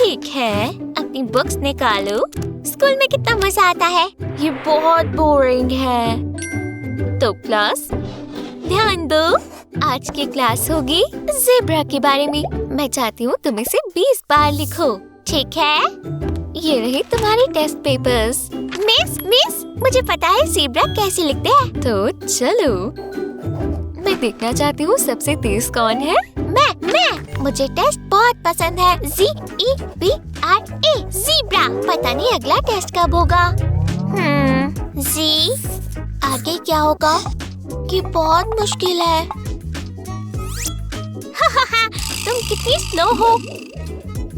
ठीक है, अपनी बुक्स निकालो। स्कूल में कितना मजा आता है। ये बहुत बोरिंग है। तो क्लास ध्यान दो, आज की क्लास होगी ज़ेब्रा के बारे में। मैं चाहती हूँ तुम इसे 20 बार लिखो, ठीक है? ये रही तुम्हारी टेस्ट पेपर्स। मिस, मुझे पता है ज़ेब्रा कैसे लिखते हैं। तो चलो, मैं देखना चाहती हूँ सबसे तेज कौन है। मैं। मुझे टेस्ट बहुत पसंद है। ZEBRA, zebra. पता नहीं अगला टेस्ट कब होगा। जी, आगे क्या होगा? ये बहुत मुश्किल है। तुम कितनी स्लो हो।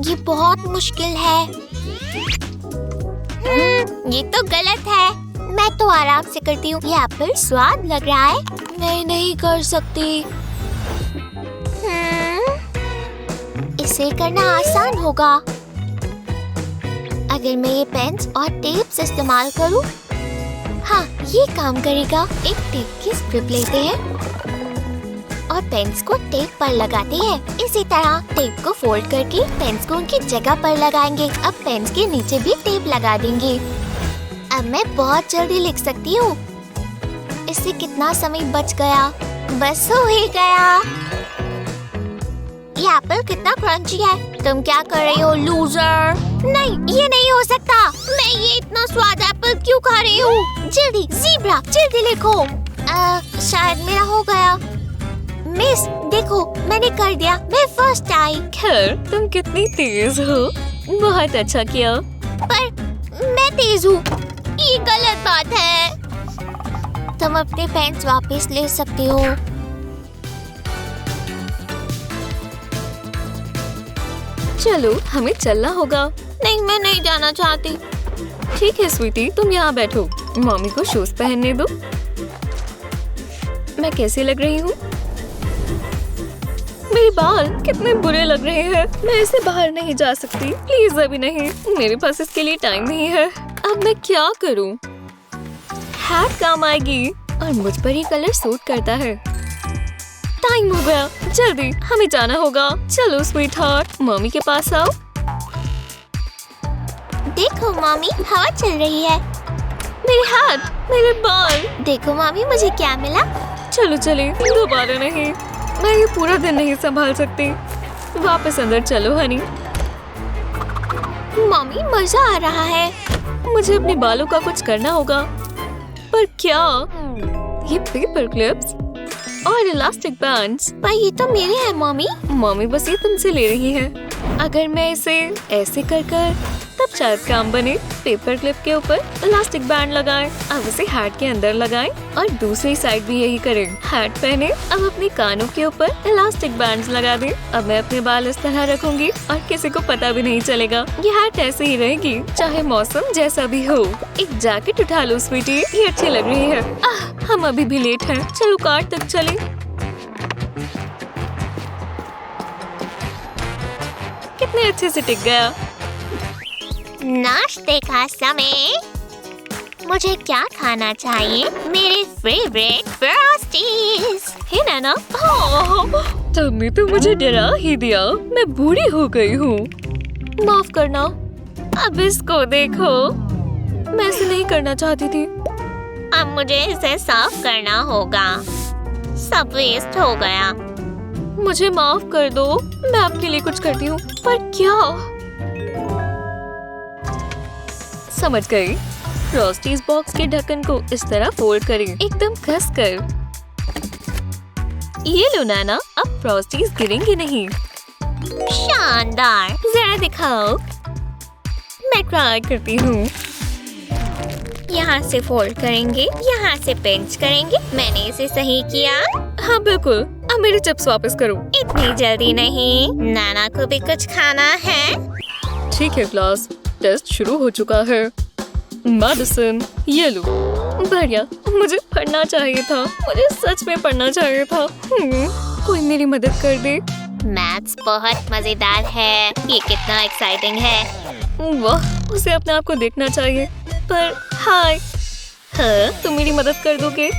ये बहुत मुश्किल है। ये तो गलत है। मैं तो आराम से करती हूँ। ये एप्पल स्वाद लग रहा है। मैं नहीं कर सकती। इसे करना आसान होगा अगर मैं ये पेन्स और टेप्स इस्तेमाल करूँ। हाँ, ये काम करेगा। एक टेप की स्ट्रिप लेते हैं और पेन्स को टेप पर लगाते हैं। इसी तरह टेप को फोल्ड करके पेन्स को उनकी जगह पर लगाएंगे। अब पेन्स के नीचे भी टेप लगा देंगे। अब मैं बहुत जल्दी लिख सकती हूँ। इससे कितना समय बच गया। बस हो ही गया। ये एप्पल कितना क्रंची है। तुम क्या कर रही हो, लूजर? नहीं, ये नहीं हो सकता। मैं ये इतना स्वाद एप्पल क्यों खा रही हूँ? जल्दी ज़ेब्रा, जल्दी लिखो। शायद मेरा हो गया। मिस, देखो मैंने कर दिया। मैं फर्स्ट आई। खैर, तुम कितनी तेज हो। बहुत अच्छा किया। पर मैं तेज हूँ। ये गलत बात है। तुम अपने पेन्स वापस ले सकती हो। चलो, हमें चलना होगा। नहीं, मैं नहीं जाना चाहती। ठीक है स्वीटी, तुम यहाँ बैठो। मम्मी को शूज पहनने दो। मैं कैसी लग रही हूँ? मेरे बाल कितने बुरे लग रहे हैं। मैं इसे बाहर नहीं जा सकती। प्लीज अभी नहीं, मेरे पास इसके लिए टाइम नहीं है। अब मैं क्या करूँ? हैट काम आएगी और मुझ पर ही कलर सूट करता है। टाइम हो गया, जल्दी हमें जाना होगा। चलो स्वीट हार्ट, मम्मी के पास आओ। देखो मम्मी, हवा चल रही है। मेरे हाथ, मेरे बाल। देखो मम्मी, मुझे क्या मिला। चलो चले, दोबारा नहीं। मैं ये पूरा दिन नहीं संभाल सकती। वापस अंदर चलो हनी। मम्मी, मजा आ रहा है। मुझे अपने बालों का कुछ करना होगा। पर क्या? ये पेपर क्लिप्स और इलास्टिक बैंड्स। पर ये तो मेरे हैं मम्मी। मम्मी बस ये तुमसे ले रही है। अगर मैं इसे ऐसे कर तब शायद काम बने। पेपर क्लिप के ऊपर इलास्टिक बैंड लगाएं। अब इसे हैट के अंदर लगाएं और दूसरी साइड भी यही करें। हैट पहने। अब अपने कानों के ऊपर इलास्टिक बैंड्स लगा दें। अब मैं अपने बाल इस तरह रखूंगी और किसी को पता भी नहीं चलेगा। ये हैट ऐसे ही रहेगी चाहे मौसम जैसा भी हो। एक जैकेट उठा लो स्वीटी, ये अच्छी लग रही है। हम अभी भी लेट हैं। चलो कार तक चले। कितने अच्छे से टिक गया। नाश्ते का समय। मुझे क्या खाना चाहिए? मेरे फेवरेट फ्रॉस्टीज। हे नैना, तुमने तो मुझे डरा ही दिया। मैं बूढ़ी हो गई हूँ। माफ करना। अब इसको देखो। मैं ऐसे नहीं करना चाहती थी। अब मुझे इसे साफ करना होगा। सब वेस्ट हो गया। मुझे माफ कर दो। मैं आपके लिए कुछ करती हूँ। पर क्या? समझ गई। फ्रॉस्टीज बॉक्स के ढक्कन को इस तरह फोल्ड करें, एकदम कस कर। ये लो नैना, अब फ्रॉस्टीज गिरेंगे नहीं। शानदार। जरा दिखाओ। मैं ट्राई करती हूँ। यहाँ से फोल्ड करेंगे, यहाँ से पिंच करेंगे। मैंने इसे सही किया। हाँ बिल्कुल। अब मेरे चिप्स वापस करो। इतनी जल्दी नहीं, नाना को भी कुछ खाना है। ठीक है क्लास, टेस्ट शुरू हो चुका है। मेडिसिन ये लो। बढ़िया, मुझे पढ़ना चाहिए था। मुझे सच में पढ़ना चाहिए था। कोई मेरी मदद कर दे। मैथ्स बहुत मजेदार है। ये कितना एक्साइटिंग है। वाह, उसे अपने आप को देखना चाहिए। पर हाय, हाँ तुम मेरी मदद कर दोगे?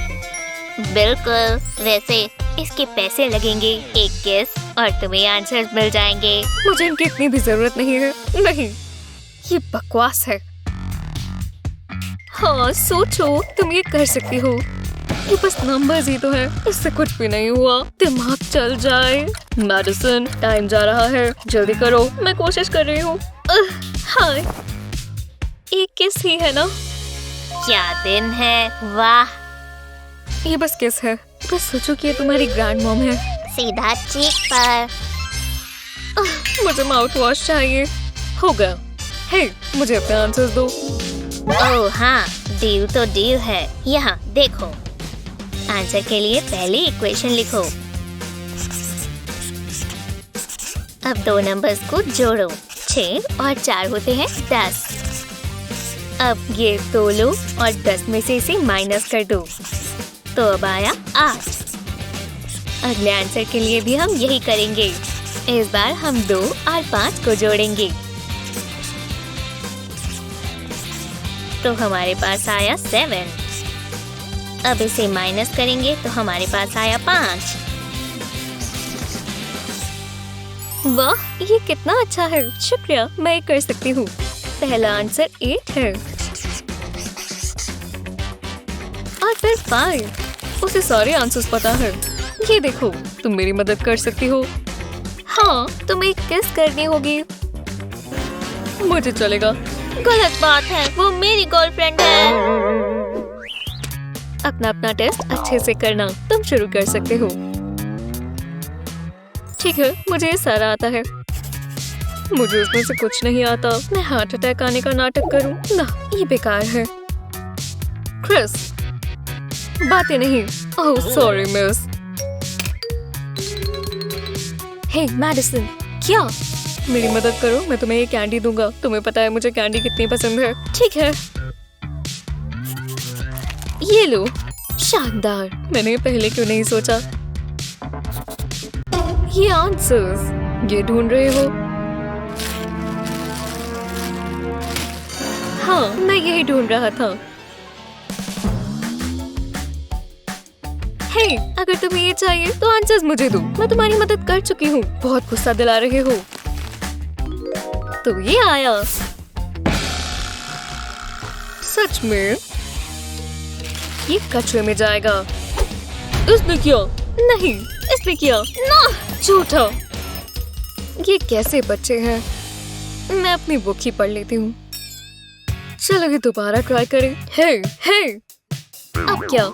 बिल्कुल। वैसे इसके पैसे लगेंगे। एक किस और तुम्हें आंसर्स मिल जाएंगे। मुझे इनकी इतनी भी जरूरत नहीं है। नहीं, ये बकवास है। हाँ सोचो, तुम ये कर सकती हो। ये बस नंबर्स ही तो है, इससे कुछ भी नहीं हुआ। दिमाग चल जाए। मैडिसन, टाइम जा रहा है, जल्दी करो। मैं कोशिश कर रही हूँ। हाँ, एक किस ही है ना? क्या दिन है, वाह। ये बस किस है। बस सोचो कि ये तुम्हारी ग्रैंड मॉम है। सीधा चीक पर। मुझे माउथ वॉश चाहिए। हो गया। हे, मुझे अपने आंसर्स दो। ओह हाँ, डील तो डील है। यहाँ देखो, आंसर के लिए पहले इक्वेशन लिखो। अब दो नंबर्स को जोड़ो। 6 और 4 होते हैं 10। अब ये दो लो और 10 में से इसे माइनस कर दो, तो अब आया 8। अगले आंसर के लिए भी हम यही करेंगे। इस बार हम 2 और 5 को जोड़ेंगे, तो हमारे पास आया 7। अब इसे माइनस करेंगे तो हमारे पास आया 5। वाह, ये कितना अच्छा है। शुक्रिया, मैं कर सकती हूँ। पहला आंसर 8 है और फिर 5। उसे सारे आंसर्स पता है। ये देखो, तुम मेरी मदद कर सकती हो। हाँ, तुम्हें किस करनी होगी। मुझे चलेगा। गलत बात है, वो मेरी गर्लफ्रेंड है। अपना अपना टेस्ट अच्छे से करना। तुम शुरू कर सकते हो। ठीक है, मुझे ये सारा आता है। मुझे उसमें से कुछ नहीं आता। मैं हार्ट अटैक आने का नाटक करूं? ना, ये बेकार है। क्रिस, बातें नहीं। Oh sorry miss. Hey Madison, क्या? मेरी मदद करो, मैं तुम्हें ये कैंडी दूंगा। तुम्हें पता है मुझे कैंडी कितनी पसंद है। ठीक है, ये लो। शानदार, मैंने पहले क्यों नहीं सोचा। ये आंसर्स, ये ढूंढ रहे हो? हाँ, मैं यही ढूंढ रहा था। हे, अगर तुम्हें ये चाहिए तो आंसर्स मुझे दो। मैं तुम्हारी मदद कर चुकी हूँ। बहुत गुस्सा दिला रहे हो। तो ये आया। सच में? ये कचरे में जाएगा। इसने किया। नहीं, इसने किया। ना, झूठा। ये कैसे बच्चे हैं? मैं अपनी बुक ही पढ़ लेती हूँ। चलो ये दोबारा ट्राई करें। हे, अब क्या?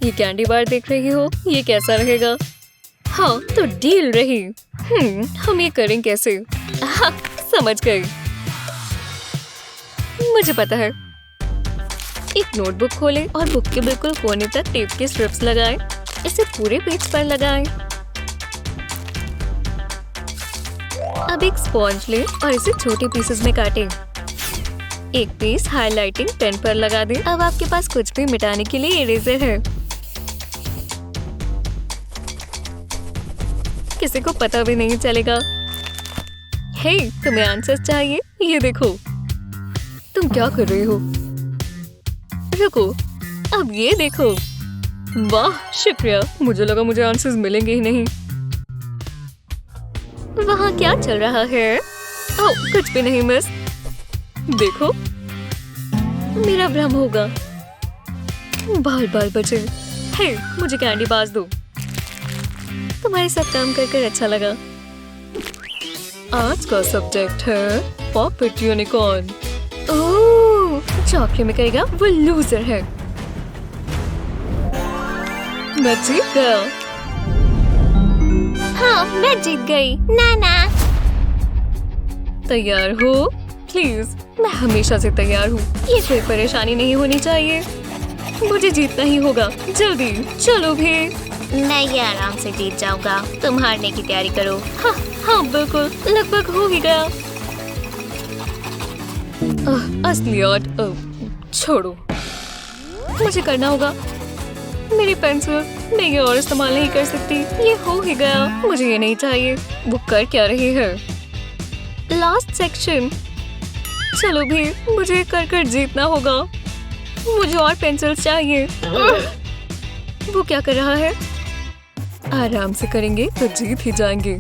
ये कैंडी बार देख रही हो? ये कैसा रहेगा? हाँ, तो डील रही। हम ये करें कैसे? हाँ, समझ गई। मुझे पता है। एक नोटबुक खोलें और बुक के बिल्कुल कोने तक टेप के स्ट्रिप्स लगाएं। इसे पूरे पेज पर लगाएं। अब एक स्पॉन्ज लें और इसे छोटे पीसेस में काटें। एक पीस हाइलाइटिंग पेन पर लगा दें। अब आपके पास कुछ भी मिटाने के लिए इरेजर है। किसी को पता भी नहीं चलेगा। हे, तुम्हें आंसर्स चाहिए? ये देखो। तुम क्या कर रही हो? रुको, अब ये देखो। वाह, शुक्रिया। मुझे लगा मुझे आंसर्स मिलेंगे ही नहीं। वहाँ क्या चल रहा है? ओह, कुछ भी नहीं मिस। देखो, मेरा भ्रम होगा। बाल बाल बचे। हे, मुझे कैंडी बाज दो। तुम्हारे साथ काम कर अच्छा लगा। आज का सब्जेक्ट है पॉपेट यूनिकॉर्न। ओह, जो आखिर में करेगा वो लूजर है। मैं जीत गया। हाँ, मैं जीत गई। नाना, तैयार हो? प्लीज, मैं हमेशा से तैयार हूँ। ये कोई परेशानी नहीं होनी चाहिए। मुझे जीतना ही होगा। जल्दी चलो भी। मैं ये आराम से जीत जाऊंगा। तुम हारने की तैयारी करो। हाँ हाँ, बिल्कुल, लगभग हो ही गया। असलियत, छोड़ो। मुझे करना होगा। मेरी पेंसिल, मैं ये और इस्तेमाल नहीं कर सकती। ये हो ही गया। मुझे ये नहीं चाहिए। वो कर क्या रही है? Last section. चलो भी, मुझे कर जीतना होगा। मुझे और पेंसिल चाहिए। वो क्या कर रहा है? आराम से करेंगे तो जीत ही जाएंगे।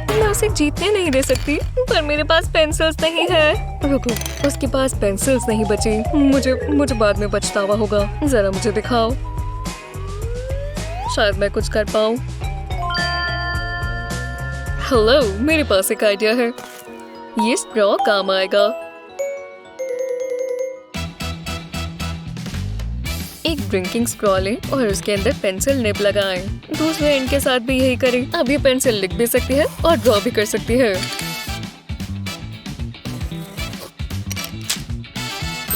मैं उसे जीतने नहीं दे सकती, पर मेरे पास पेंसिल्स नहीं है। रुको, उसके पास पेंसिल्स नहीं बची। मुझे बाद में पछतावा होगा। जरा मुझे दिखाओ, शायद मैं कुछ कर पाऊँ। हेलो, मेरे पास एक आइडिया है। ये स्ट्रॉ काम आएगा। एक ड्रिंकिंग स्ट्रॉ लें और उसके अंदर पेंसिल निब लगाएं। दूसरे एंड के साथ भी यही करें। अब ये पेंसिल लिख भी सकती है और ड्रॉ भी कर सकती है।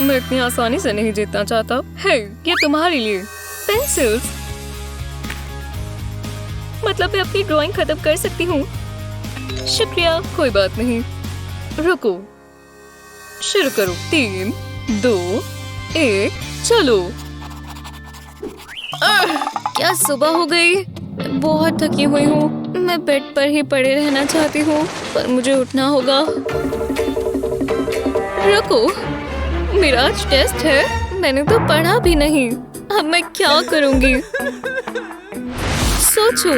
मैं इतनी आसानी से नहीं जीतना चाहता। हे, ये तुम्हारे लिए पेंसिल्स। मतलब मैं अपनी ड्राइंग खत्म कर सकती हूँ। शुक्रिया। कोई बात नहीं। रुको, शुरू करो। 3, 2, 1, चलो। क्या सुबह हो गई? बहुत थकी हुई हूँ। मैं बेड पर ही पड़े रहना चाहती हूँ, पर मुझे उठना होगा। रुको, मेरा आज टेस्ट है। मैंने तो पढ़ा भी नहीं। अब मैं क्या करूँगी? सोचो।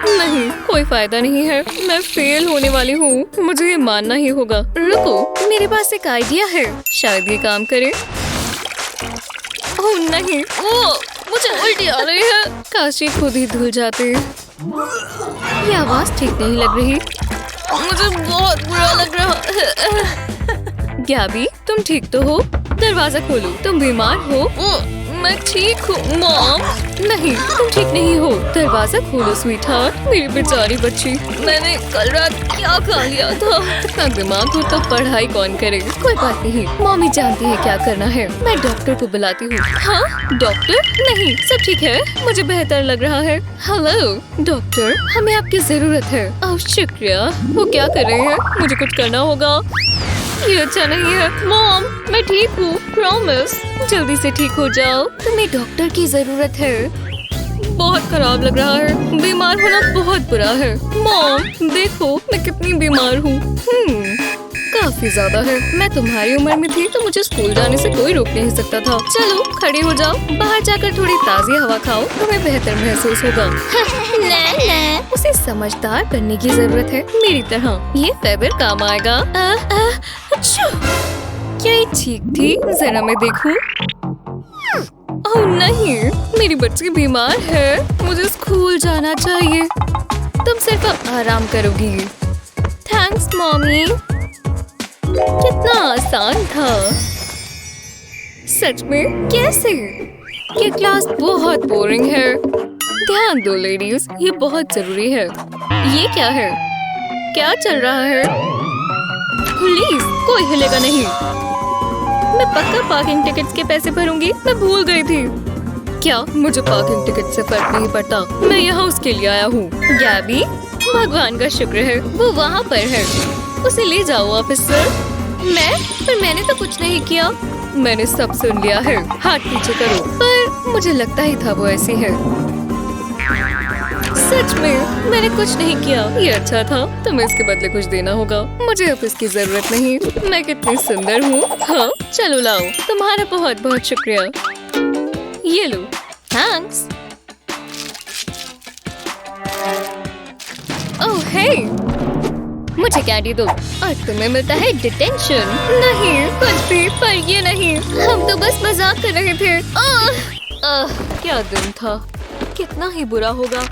नहीं, कोई फायदा नहीं है। मैं फेल होने वाली हूँ। मुझे ये मानना ही होगा। रुको, मेरे पास एक आइडिया है। शायद ये काम करे। ओह नहीं, मुझे उल्टी आ रही है। काश ये खुद ही धुल जाते। ये आवाज ठीक नहीं लग रही। मुझे बहुत बुरा लग रहा है। गैबी, तुम ठीक तो हो? दरवाजा खोलो। तुम बीमार हो? मैं ठीक हूँ मॉम। नहीं, तुम ठीक नहीं हो। दरवाजा खोलो स्वीटहार्ट। मेरी बेचारी बच्ची, मैंने कल रात क्या खा लिया था? इतना दिमाग हो तो पढ़ाई कौन करे? कोई बात नहीं, मम्मी जानती है क्या करना है। मैं डॉक्टर को बुलाती हूँ। हाँ, डॉक्टर? नहीं, सब ठीक है। मुझे बेहतर लग रहा है। हेलो डॉक्टर, हमें आपकी जरूरत है। ओह शुक्रिया। वो क्या कर रहे हैं? मुझे कुछ करना होगा। ये अच्छा नहीं है। मॉम, मैं ठीक हूँ, प्रॉमिस। जल्दी से ठीक हो जाओ। तुम्हें डॉक्टर की जरूरत है। बहुत खराब लग रहा है। बीमार होना बहुत बुरा है। मॉम, देखो मैं कितनी बीमार हूँ। काफी ज्यादा है। मैं तुम्हारी उम्र में थी तो मुझे स्कूल जाने से कोई रोक नहीं सकता था। चलो खड़ी हो जाओ। बाहर जाकर थोड़ी ताज़ी हवा खाओ, तुम्हें बेहतर महसूस होगा। उसे समझदार बनने की जरूरत है, मेरी तरह। ये फेबर काम आएगा। क्या ये ठीक थी? जरा मैं देखूं। ओह नहीं, मेरी बच्ची बीमार है। मुझे स्कूल जाना चाहिए। तुम सिर्फ आराम करोगी। Thanks mommy. कितना आसान था। सच में? कैसे? ये क्लास बहुत बोरिंग है। ध्यान दो लेडीज, ये बहुत जरूरी है। ये क्या है? क्या चल रहा है? प्लीज, कोई हिलेगा नहीं। मैं पक्का पार्किंग टिकट्स के पैसे भरूंगी। मैं भूल गई थी। क्या? मुझे पार्किंग टिकट से फर्क नहीं पड़ता। मैं यहाँ उसके लिए आया हूँ। गैबी, भगवान का शुक्र है वो वहाँ पर है। उसे ले जाओ ऑफिसर। पर मैंने तो कुछ नहीं किया। मैंने सब सुन लिया है। हाथ पीछे करो। पर मुझे लगता ही था वो ऐसी है। सच में मैंने कुछ नहीं किया। ये अच्छा था। तुम्हें इसके बदले कुछ देना होगा। मुझे अब इसकी जरूरत नहीं। मैं कितनी सुंदर हूँ। हाँ, चलो लाओ। तुम्हारा बहुत बहुत शुक्रिया। ये लो। थैंक्स। ओह हे, मुझे कैंडी दो। और तुम्हें मिलता है डिटेंशन। नहीं कुछ भी, पर ये नहीं। हम तो बस मजाक कर रहे थे। क्या दिन था। कितना ही बुरा होगा।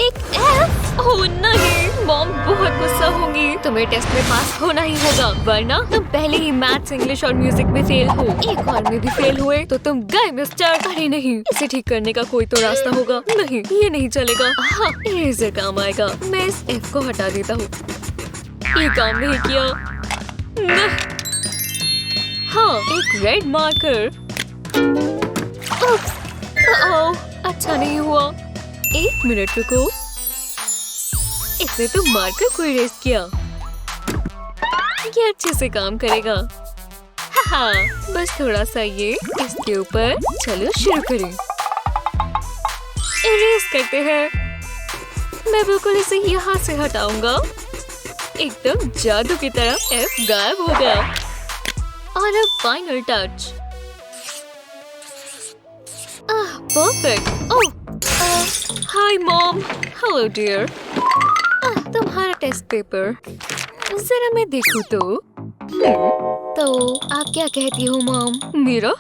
एक F? ओह नहीं, मॉम बहुत गुस्सा होगी। तुम्हें टेस्ट में पास होना ही होगा, वरना तुम पहले ही मैथ्स, इंग्लिश और म्यूजिक में फेल हो। एक और में भी फेल हुए तो तुम गए मिस्टर। अरे नहीं, इसे ठीक करने का कोई तो रास्ता होगा। नहीं, ये नहीं चलेगा। हाँ, इरेजर काम आएगा। मैं इस F को हटा देता हूँ। ये काम नहीं किया। हाँ, एक रेड मार्कर। अच्छा नहीं हुआ। एक मिनट रुको। इसने तो मार्कर को इरेज किया। ये अच्छे से काम करेगा। हाँ, बस थोड़ा सा ये इसके ऊपर। चलो शुरू करें। इरेज करते हैं। मैं बिल्कुल इसे यहाँ से हटाऊंगा। एकदम जादू की तरह F गायब हो गया। और अब final touch. Perfect. Oh hi mom. Hello dear. तुम्हारा टेस्ट पेपर जरा मैं देखूं तो। तो आप क्या कहती हो मॉम? मेरा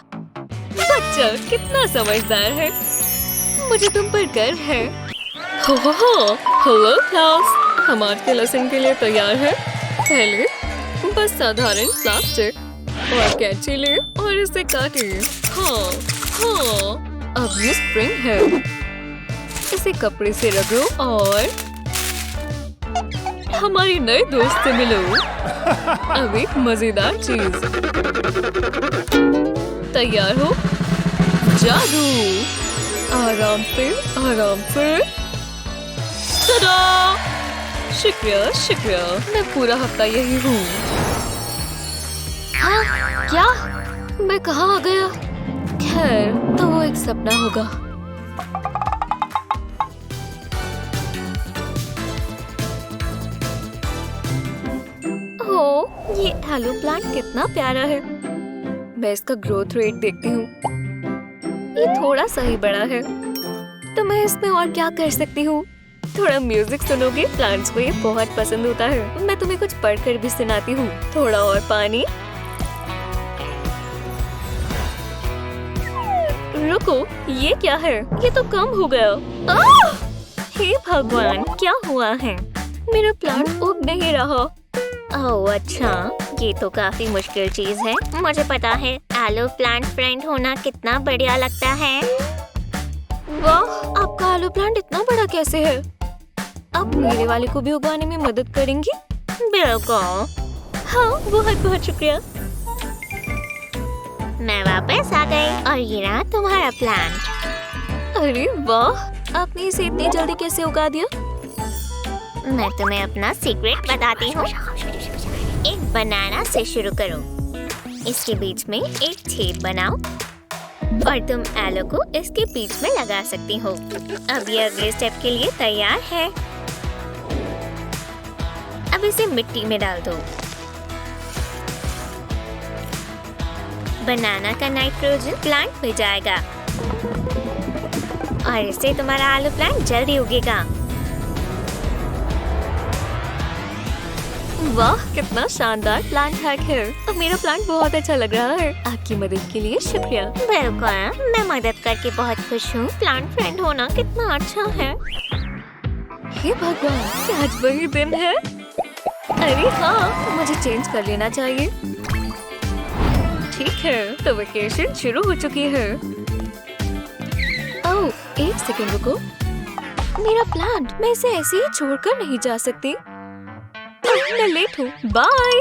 बच्चा कितना समझदार है। मुझे तुम पर गर्व है। हो हेलो क्लास, हम आज के लेसन के लिए तैयार हैं। पहले बस साधारण प्लास्टिक और कैंची ले और इसे काटे। हाँ, अब ये स्प्रिंग है। इसे कपड़े से रगड़ो और हमारी नए दोस्त से मिलो। अब एक मजेदार चीज तैयार हो। जादू। आराम से आराम से। tada! शुक्रिया शुक्रिया, मैं पूरा हफ्ता यही हूँ। हाँ क्या? मैं कहाँ आ गया? खैर, तो वो एक सपना होगा। ओह, ये हेलो प्लांट कितना प्यारा है। मैं इसका ग्रोथ रेट देखती हूँ। ये थोड़ा सा ही बड़ा है, तो मैं इसमें और क्या कर सकती हूँ? थोड़ा म्यूजिक सुनोगे? प्लांट्स को ये बहुत पसंद होता है। मैं तुम्हें कुछ पढ़कर भी सुनाती हूँ। थोड़ा और पानी। रुको, ये क्या है? ये तो कम हो गया। हे भगवान, क्या हुआ है? मेरा प्लांट उग नहीं रहा। ओह अच्छा, ये तो काफी मुश्किल चीज है। मुझे पता है, आलू प्लांट फ्रेंड होना कितना बढ़िया लगता है। वाह, आपका आलू प्लांट इतना बड़ा कैसे है? अब मेरे वाले को भी उगाने में मदद करेंगी? बिल्कुल। हाँ, बहुत बहुत शुक्रिया। मैं वापस आ गई और ये रहा तुम्हारा प्लांट। अरे वाह, आपने इसे इतनी जल्दी कैसे उगा दिया? मैं तुम्हें अपना सीक्रेट बताती हूँ। एक बनाना से शुरू करो। इसके बीच में एक छेद बनाओ और तुम आलू को इसके बीच में लगा सकती हो। अब ये अगले स्टेप के लिए तैयार है। अब इसे मिट्टी में डाल दो। बनाना का नाइट्रोजन प्लांट में जाएगा और इससे तुम्हारा आलू प्लांट जल्दी उगेगा। वाह, कितना शानदार प्लांट हैक है। अब मेरा प्लांट बहुत अच्छा लग रहा है। आपकी मदद के लिए शुक्रिया। बिल्कुल, मैं मदद करके बहुत खुश हूँ। प्लांट फ्रेंड होना कितना अच्छा है। हे भगवान, क्या आज वही दिन है? अरे हाँ, मुझे चेंज कर लेना चाहिए। ठीक है, तो वेकेशन शुरू हो चुकी है। ओह, एक सेकंड रुको। मेरा प्लांट, मैं इसे ऐसे ही छोड़कर नहीं जा सकती। मैं लेट हूँ। बाय।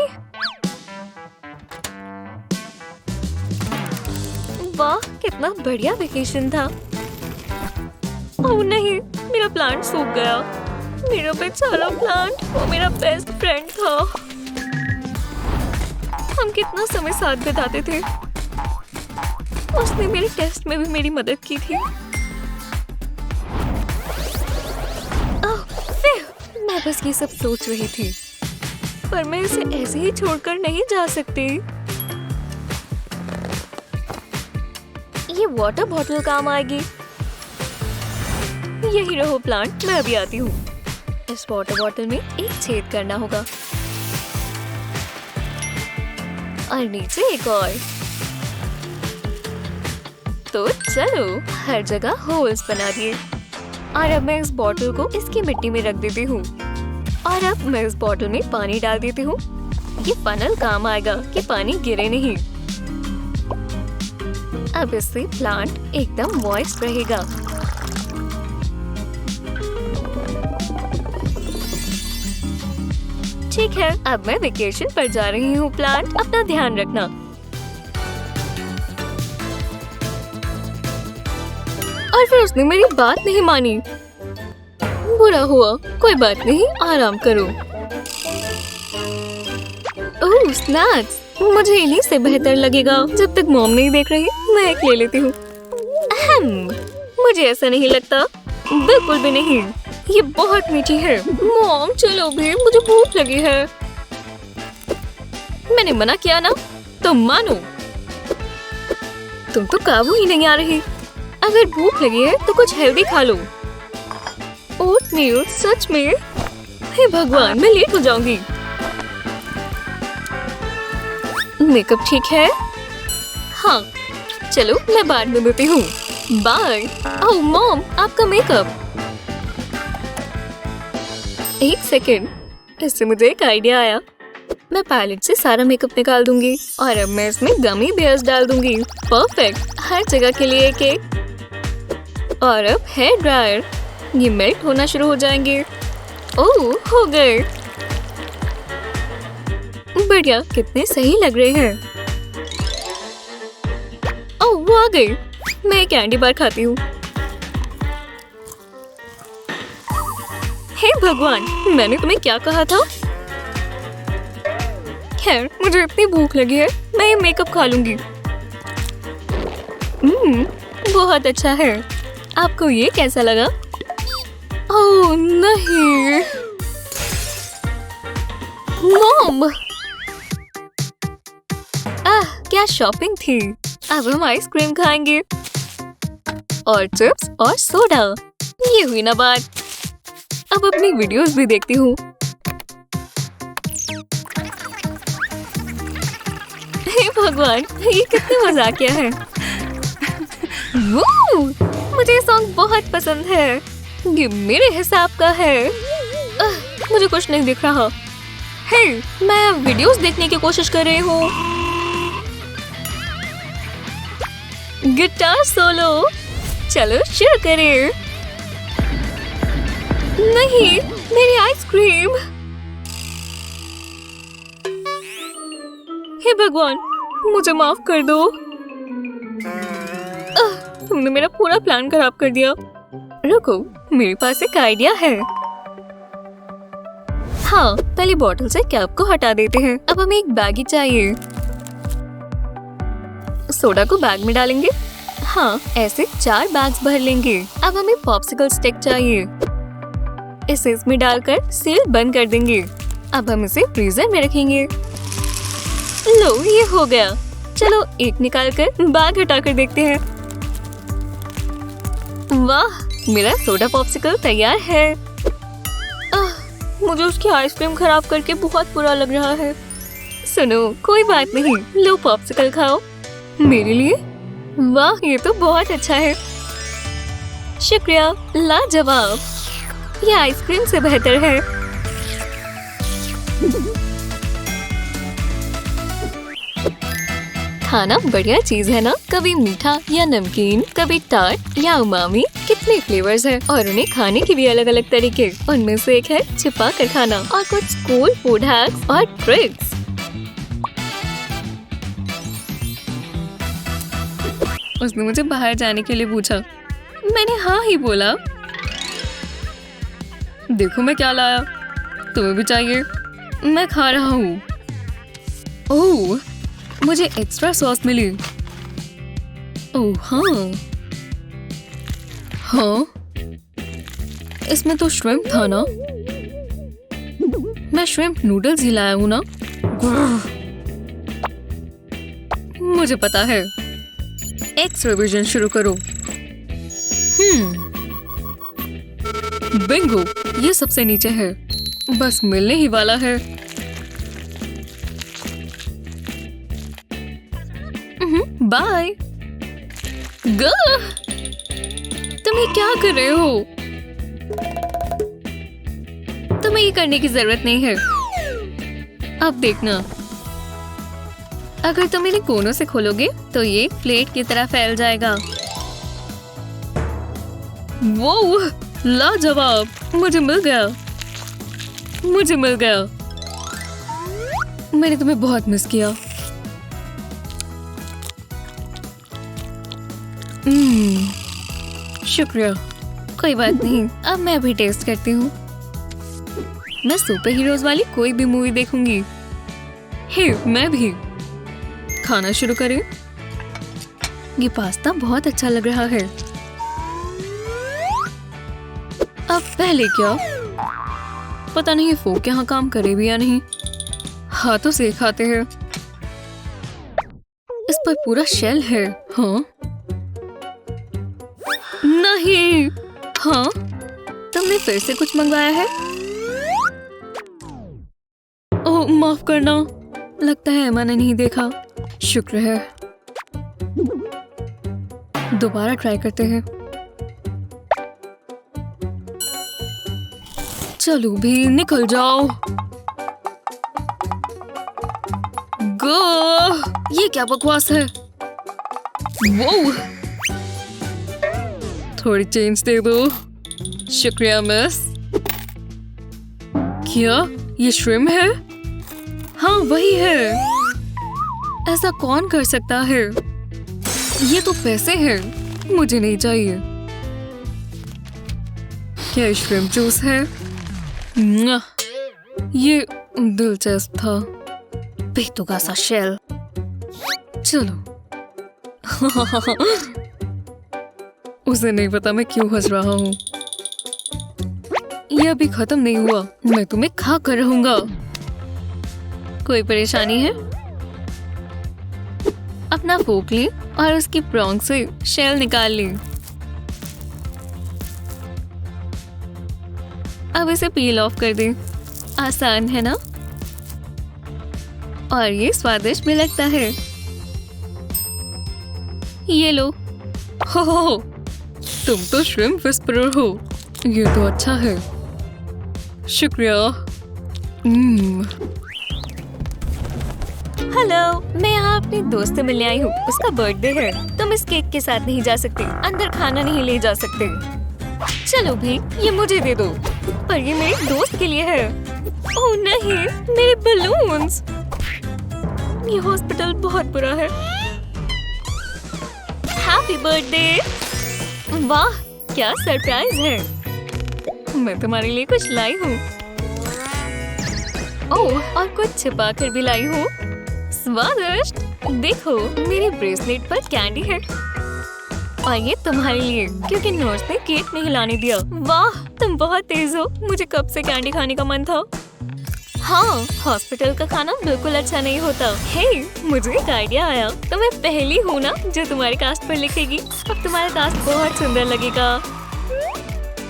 वाह, कितना बढ़िया वेकेशन था। ओह नहीं, मेरा प्लांट सूख गया। मेरा बेचारा प्लांट, वो मेरा बेस्ट फ्रेंड था। हम कितना समय साथ बिताते थे। उसने मेरे टेस्ट में भी मेरी मदद की थी। मैं बस ये सब सोच रही थी, पर मैं इसे ऐसे ही छोड़कर नहीं जा सकती। ये वाटर बॉटल काम आएगी। यही रहो प्लांट, मैं अभी आती हूँ। इस वाटर बॉटल में एक छेद करना होगा और नीचे एक और। तो चलो, हर जगह होल्स बना दिए। और अब मैं इस बॉटल को इसकी मिट्टी में रख देती हूँ। और अब मैं इस बॉटल में पानी डाल देती हूँ। ये फनल काम आएगा कि पानी गिरे नहीं। अब इससे प्लांट एकदम मॉइस्ट रहेगा। ठीक है, अब मैं वेकेशन पर जा रही हूँ। प्लांट, अपना ध्यान रखना। और फिर उसने मेरी बात नहीं मानी। बुरा हुआ, कोई बात नहीं, आराम करो। ओह स्नैक्स, मुझे इन्हीं से बेहतर लगेगा। जब तक मॉम नहीं देख रही, मैं एक ले लेती हूँ। मुझे ऐसा नहीं लगता, बिल्कुल भी नहीं। ये बहुत मीठी है। मॉम चलो भी, मुझे भूख लगी है। मैंने मना किया ना, तुम मानो। तुम तो काबू ही नहीं आ रही। अगर भूख लगी है तो कुछ हेल्दी खा लो। ओटमील, सच में? हे भगवान, मैं लेट हो जाऊंगी। मेकअप ठीक है? हाँ, चलो मैं बाद में मिलती हूँ। बाय। ओह मॉम, आपका मेकअप। एक सेकेंड, इससे मुझे एक आइडिया आया। मैं पैलेट से सारा मेकअप निकाल दूंगी और अब मैं इसमें गमी बेयर्स डाल दूंगी। परफेक्ट, हर जगह के लिए एक एक। और अब हेयर ड्रायर, ये मेल्ट होना शुरू हो जाएंगे। ओह, हो गए। बढ़िया, कितने सही लग रहे हैं। ओह, वो आ गई। मैं कैंडी बार खाती हूँ। हे भगवान, मैंने तुम्हें क्या कहा था? खैर, मुझे इतनी भूख लगी है, मैं ये मेकअप खा लूंगी। बहुत अच्छा है। आपको ये कैसा लगा? ओह नहीं, मॉम। क्या शॉपिंग थी। अब हम आइसक्रीम खाएंगे और चिप्स और सोडा। ये हुई ना बात। अब अपनी वीडियोस भी देखती हूँ। हे भगवान, ये कितने मजाकिया है। मुझे ये सॉन्ग बहुत पसंद है। ये मेरे हिसाब का है। मुझे कुछ नहीं दिख रहा। हे, मैं वीडियोस देखने की कोशिश कर रही हूँ। गिटार सोलो, चलो शुरू करें। नहीं, मेरी आइसक्रीम। हे भगवान, मुझे माफ कर दो। तुमने मेरा पूरा प्लान खराब कर दिया। रुको, मेरे पास एक आइडिया है। हाँ, पहले बॉटल से कैप को हटा देते हैं। अब हमें एक बैग ही चाहिए। सोडा को बैग में डालेंगे। हाँ, ऐसे 4 बैग्स भर लेंगे। अब हमें पॉप्सिकल स्टिक चाहिए। इसे इसमें डालकर सील बंद कर देंगे। अब हम इसे फ्रीजर में रखेंगे। लो, ये हो गया। चलो एक निकाल कर बैग हटा कर देखते हैं। वाह, मेरा सोडा पॉप्सिकल तैयार है। मुझे उसकी आइसक्रीम खराब करके बहुत बुरा लग रहा है। सुनो, कोई बात नहीं, लो पॉप्सिकल खाओ। मेरे लिए? वाह, ये तो बहुत अच्छा है। शुक्रिया, लाजवाब। ये आइसक्रीम से बेहतर है। खाना बढ़िया चीज है ना। कभी मीठा या नमकीन, कभी टार्ट या उमामी। कितने फ्लेवर्स हैं और उन्हें खाने के भी अलग अलग तरीके। उनमें से एक है छिपा कर खाना और कुछ स्कूल फूड हैक्स और ट्रिक्स। उसने मुझे बाहर जाने के लिए पूछा। मैंने हाँ ही बोला। देखो मैं क्या लाया। तुम्हें भी चाहिए? मैं खा रहा हूँ। ओह, मुझे एक्स्ट्रा सॉस मिली। ओह हाँ, हाँ, इसमें तो श्रिम्प था ना। मैं श्रिम्प नूडल्स ही लाया हूँ ना। मुझे पता है। एक्स रिविजन शुरू करो। बिंगो, ये सबसे नीचे है। बस मिलने ही वाला है। बाय। तुम ये क्या कर रहे हो? तुम्हें ये करने की जरूरत नहीं है। अब देखना, अगर तुम इन्हें कोनों से खोलोगे तो ये प्लेट की तरह फैल जाएगा। वो लाजवाब, मुझे मिल गया। मुझे मिल गया। मैंने तुम्हें बहुत मिस किया। शुक्रिया। कोई बात नहीं, अब मैं भी टेस्ट करती हूँ। मैं सुपर हीरोज वाली कोई भी मूवी देखूंगी। हे, मैं भी। खाना शुरू करें। ये पास्ता बहुत अच्छा लग रहा है। अब पहले क्या? पता नहीं फोक यहाँ काम करे भी या नहीं। हाथों से खाते हैं। इस पर पूरा शेल है। हाँ नहीं, हाँ तुमने फिर से कुछ मंगवाया है? ओह माफ करना, लगता है एमा ने नहीं देखा। शुक्र है। दोबारा ट्राई करते हैं। चलो भी निकल जाओ। गो, ये क्या बकवास है? वो थोड़ी चेंज दे दो। शुक्रिया मिस। क्या ये श्रिम्प है? हाँ वही है। ऐसा कौन कर सकता है? ये तो पैसे हैं, मुझे नहीं चाहिए। क्या श्रिम्प जूस है? ये दिलचस्प था। बेतुका सा शेल। चलो। उसे नहीं पता मैं क्यों हंस रहा हूँ। ये अभी खत्म नहीं हुआ, मैं तुम्हें खा कर रहूंगा। कोई परेशानी है? अपना फोक ली और उसकी प्रोंग से शेल निकाल ली। अब इसे पील ऑफ कर दे। आसान है ना? और ये स्वादिष्ट भी लगता है। ये लो। हो, तुम तो श्रिम्प विस्परर हो। ये तो अच्छा है। शुक्रिया। हेलो, मैं यहाँ अपने दोस्त से मिलने आई हूँ। उसका बर्थडे है। तुम इस केक के साथ नहीं जा सकते। अंदर खाना नहीं ले जा सकते। चलो भी, ये मुझे दे दो। पर ये मेरे दोस्त के लिए है। ओह नहीं, मेरे बलून्स। ये हॉस्पिटल बहुत बुरा है। Happy birthday. वाह, क्या सरप्राइज है। मैं तुम्हारे लिए कुछ लाई हूँ। ओह, और कुछ छिपा कर भी लाई हूँ। स्वादिष्ट। देखो, मेरे ब्रेसलेट पर कैंडी है। और ये तुम्हारे लिए, क्योंकि नर्स ने केक नहीं लाने दिया। वाह, तुम बहुत तेज हो। मुझे कब से कैंडी खाने का मन था। हाँ, हॉस्पिटल का खाना बिल्कुल अच्छा नहीं होता। हे, मुझे एक आइडिया आया। तो मैं पहली हूँ ना जो तुम्हारे कास्ट पर लिखेगी। अब तुम्हारा कास्ट बहुत सुंदर लगेगा।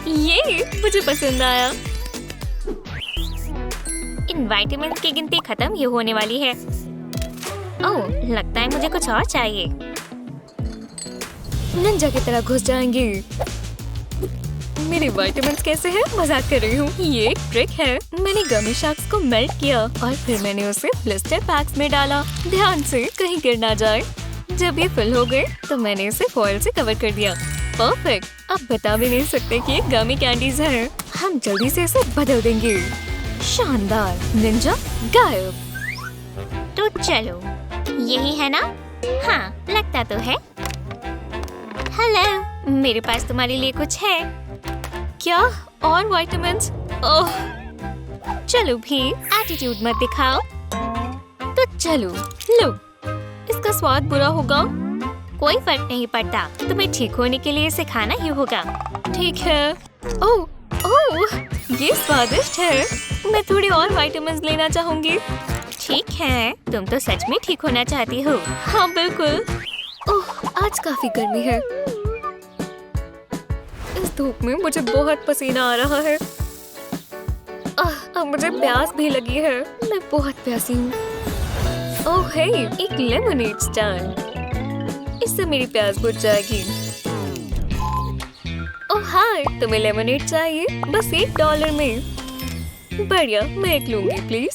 ये मुझे पसंद आया। इन विटामिन्स की गिनती खत्म ही होने वाली है। ओह, लगता है मुझे कुछ और चाहिए। निंजा की तरह घुस जाएंगे। मेरे विटामिन्स कैसे हैं? मजाक कर रही हूँ। ये एक ट्रिक है। मैंने गमी शार्क्स को मेल्ट किया और फिर मैंने उसे ब्लिस्टर पैक्स में डाला। ध्यान से कहीं गिर ना जाए। जब ये फिल हो गए तो मैंने इसे फॉइल से कवर कर दिया। परफेक्ट। अब बता भी नहीं सकते कि ये गमी कैंडीज हैं। हम जल्दी से इसे बदल देंगे। शानदार। निंजा गायब। तो चलो, यही है ना? हाँ, लगता तो है। हेलो, मेरे पास तुम्हारे लिए कुछ है। क्या? और विटामिन्स? ओह, चलो भी, एटीट्यूड मत दिखाओ। तो चलो। लो, इसका स्वाद बुरा होगा। कोई फर्क नहीं पड़ता। तुम्हें ठीक होने के लिए इसे खाना ही होगा। ठीक है। ओह, ओह, ये स्वादिष्ट है। मैं थोड़ी और विटामिन्स लेना चाहूंगी। ठीक है, तुम तो सच में ठीक होना चाहती हो। हाँ बिल्कुल। ओह, आज काफी गर्मी है। इस धूप में मुझे बहुत पसीना आ रहा है। अब मुझे प्यास भी लगी है। मैं बहुत प्यासी हूँ। ओह हे, एक लेमनेड स्टैंड। इससे मेरी प्यास बुझ जाएगी। ओह हाय, तुम्हें लेमनेड चाहिए? बस $1 में। बढ़िया, मैं एक लूंगी प्लीज।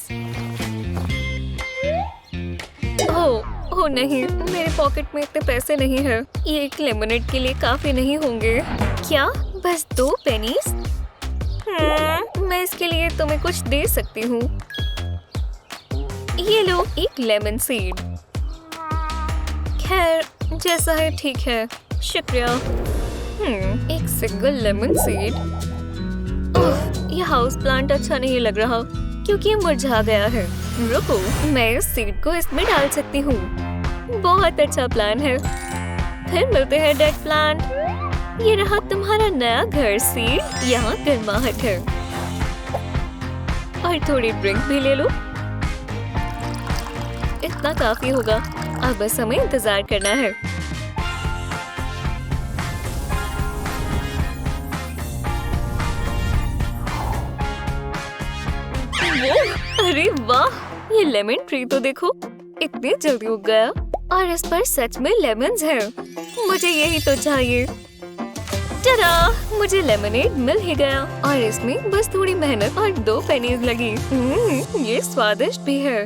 ओह नहीं, मेरे पॉकेट में इतने पैसे नहीं है। ये एक लेमनेड के लिए काफी नहीं होंगे। क्या? बस 2 पेनीज? मैं इसके लिए तुम्हें कुछ दे सकती हूँ। ये लो, एक लेमन सीड। खैर, जैसा है ठीक है। शुक्रिया। एक सिंगल लेमन सीड। ओह, ये हाउस प्लांट अच्छा नहीं लग रहा क्योंकि ये मुरझा गया है। रुको, मैं इस सीड को इसमें डाल सकती हूँ। बहुत अच्छा प्लान है। फिर मिलते हैं डेड प्लांट। ये रहा तुम्हारा नया घर सीड। यहाँ गर्माहट है। और थोड़ी ड्रिंक भी ले लो। इतना काफी होगा। अब बस हमें इंतजार करना है। वो, अरे वाह, ये लेमन ट्री तो देखो, इतनी जल्दी उग गया और इस पर सच में लेमन्स हैं। मुझे यही तो चाहिए। टडा, मुझे लेमनेड मिल ही गया और इसमें बस थोड़ी मेहनत और 2 पेनीज लगी। ये स्वादिष्ट भी है।